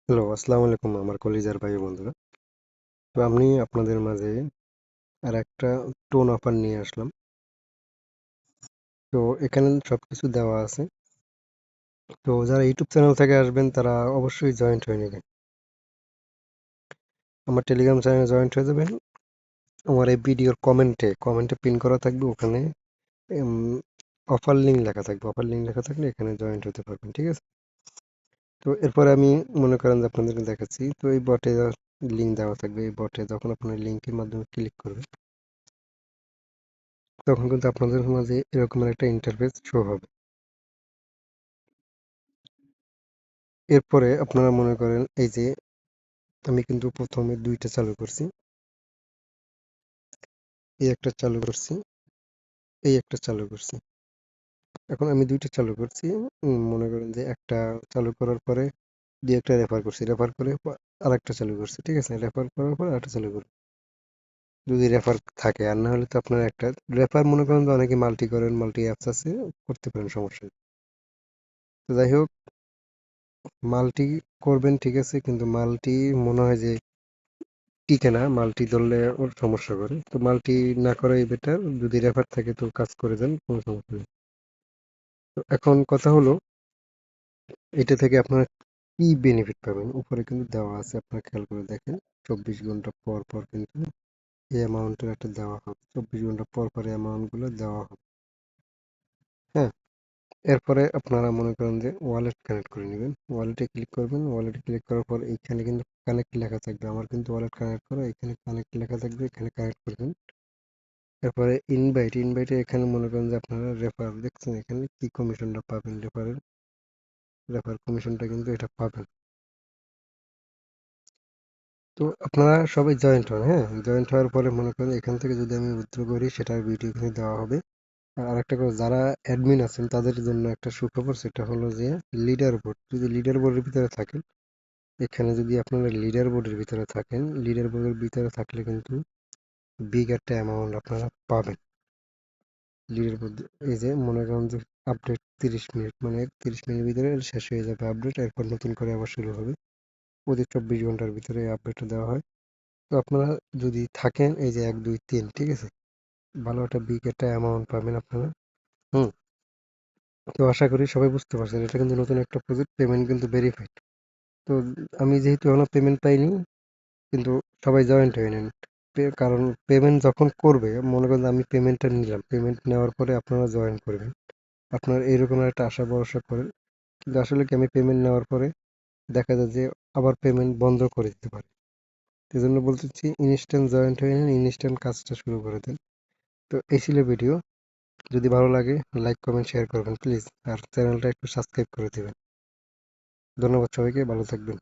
Hello, আসসালামু আলাইকুম আমার কলিজার ভাই ও বন্ধুরা। তো আমি আপনাদের মাঝে আরেকটা টোন অফার নিয়ে আসলাম। তো এখানে সবকিছু দেওয়া আছে। তো যারা ইউটিউব চ্যানেল থেকে আসবেন তারা অবশ্যই জয়েন্ট হয়ে নেবেন। আমার টেলিগ্রাম চ্যানেলে জয়েন্ট হয়ে যাবেন। আমার এই ভিডিওর কমেন্টে পিন করা থাকবে, ওখানে অফার লিঙ্ক লেখা থাকবে। অফার লিঙ্ক লেখা থাকলে এখানে জয়েন্ট হতে পারবেন, ঠিক আছে? তো এরপরে আমি মনে করেন যে আপনাদেরকে দেখাচ্ছি। তো এই বটে লিঙ্ক দেওয়া থাকবে। এই বটে যখন আপনার লিঙ্কের মাধ্যমে ক্লিক করবেন তখন কিন্তু আপনাদের মাঝে এরকমের একটা ইন্টারফেস শো হবে। এরপরে আপনারা মনে করেন এই যে আমি কিন্তু প্রথমে ২ টা চালু করছি। এই একটা চালু করছি, এই একটা চালু করছি। এখন আমি ২ টা চালু করছি। মনে করেন যে একটা চালু করার পরে ২-১ টা রেফার করছি। রেফার করে আরেকটা চালু করছি। ঠিক আছে? রেফার করার পর আরেকটা চালু করব। যদি রেফার থাকে, আর না হলে তো আপনার একটা রেফার মনে করেন যে অনেকে মাল্টি করেন, মাল্টি অ্যাপস আছে, করতে পারেন, সমস্যা নেই। তো যাই হোক, মাল্টি করবেন ঠিক আছে, কিন্তু মাল্টি মনে হয় যে টিকে না, মাল্টি ধরলে ওর সমস্যা করে। তো মাল্টি না করাই বেটার। যদি রেফার থাকে তো কাজ করে যান, কোনো সমস্যা নেই। তো এখন কথা হলো, এটা থেকে আপনারা কি বেনিফিট পাবেন? উপরে কিন্তু দেওয়া আছে, আপনারা খেয়াল করে দেখেন। ২৪ ঘন্টা পর পর কিন্তু এই অ্যামাউন্টের একটা দেওয়া হবে। ২৪ ঘন্টা পর পর এই অ্যামাউন্ট গুলো দেওয়া হবে। হ্যাঁ, এরপরে আপনারা মনে করেন যে ওয়ালেট কানেক্ট করে নেবেন। ওয়ালেটে ক্লিক করবেন। ওয়ালেটে ক্লিক করার পর এইখানে কিন্তু কানেক্ট লেখা থাকবে। আমার কিন্তু ওয়ালেট কানেক্ট করা, এখানে কানেক্ট লেখা থাকবে, এখানে কানেক্ট করবেন। এরপরে ইনভাইটে এখানে মনে করেন যে আপনারা রেফার দেখছেন, এখানে কি কমিশনটা পাবেন, রেফার কমিশনটা কিন্তু এটা পাবেন। তো আপনারা সবাই জয়েন্ট হন, হ্যাঁ? জয়েন্ট হওয়ার পরে মনে করেন এখান থেকে যদি আমি উইথড্র করি সেটার ভিডিও এখানে দেওয়া হবে। আর আরেকটা কথা, যারা অ্যাডমিন আছেন তাদের জন্য একটা সুখবর, সেটা হলো যে লিডার বোর্ড, যদি লিডার বোর্ডের ভিতরে থাকেন, এখানে যদি আপনারা লিডার বোর্ডের ভিতরে থাকেন, লিডার বোর্ডের ভিতরে থাকলে কিন্তু বিগ একটা অ্যামাউন্ট আপনারা পাবেন। লিডার বোর্ড, এই যে মনে করেন যে আপডেট ৩০ মিনিট, মানে ৩০ মিনিটের ভিতরে শেষ হয়ে যাবে আপডেট, এরপর নতুন করে আবার শুরু হবে। প্রতি ২৪ ঘন্টার ভিতরে এই আপডেটটা দেওয়া হয়। তো আপনারা যদি থাকেন এই যে ১, ২, ৩, ঠিক আছে, ভালো একটা বিগ একটা অ্যামাউন্ট পাবেন আপনারা। হুম। তো আশা করি সবাই বুঝতে পারছেন, এটা কিন্তু নতুন একটা প্রজেক্ট, পেমেন্ট কিন্তু ভেরিফাইড। তো আমি যেহেতু এখনো পেমেন্ট পাইনি, কিন্তু সবাই জয়েন্ট হয়ে নেন। কারণ পেমেন্ট যখন করবে, মনে করেন আমি পেমেন্টটা নিলাম, পেমেন্ট নেওয়ার পরে আপনারা জয়েন করবেন। আপনার এরকম একটা আশা ভরসা করেন, কিন্তু আসলে কি আমি পেমেন্ট নেওয়ার পরে দেখা যায় যে আবার পেমেন্ট বন্ধ করে দিতে পারে। এজন্য বলতেছি ইনস্ট্যান্ট জয়েন্ট হয়ে নেন, ইনস্ট্যান্ট কাজটা শুরু করে দেন। তো এই ছিল ভিডিও। যদি ভালো লাগে লাইক কমেন্ট শেয়ার করবেন প্লিজ, আর চ্যানেলটা একটু সাবস্ক্রাইব করে দিবেন। ধন্যবাদ সবাইকে, ভালো থাকবেন।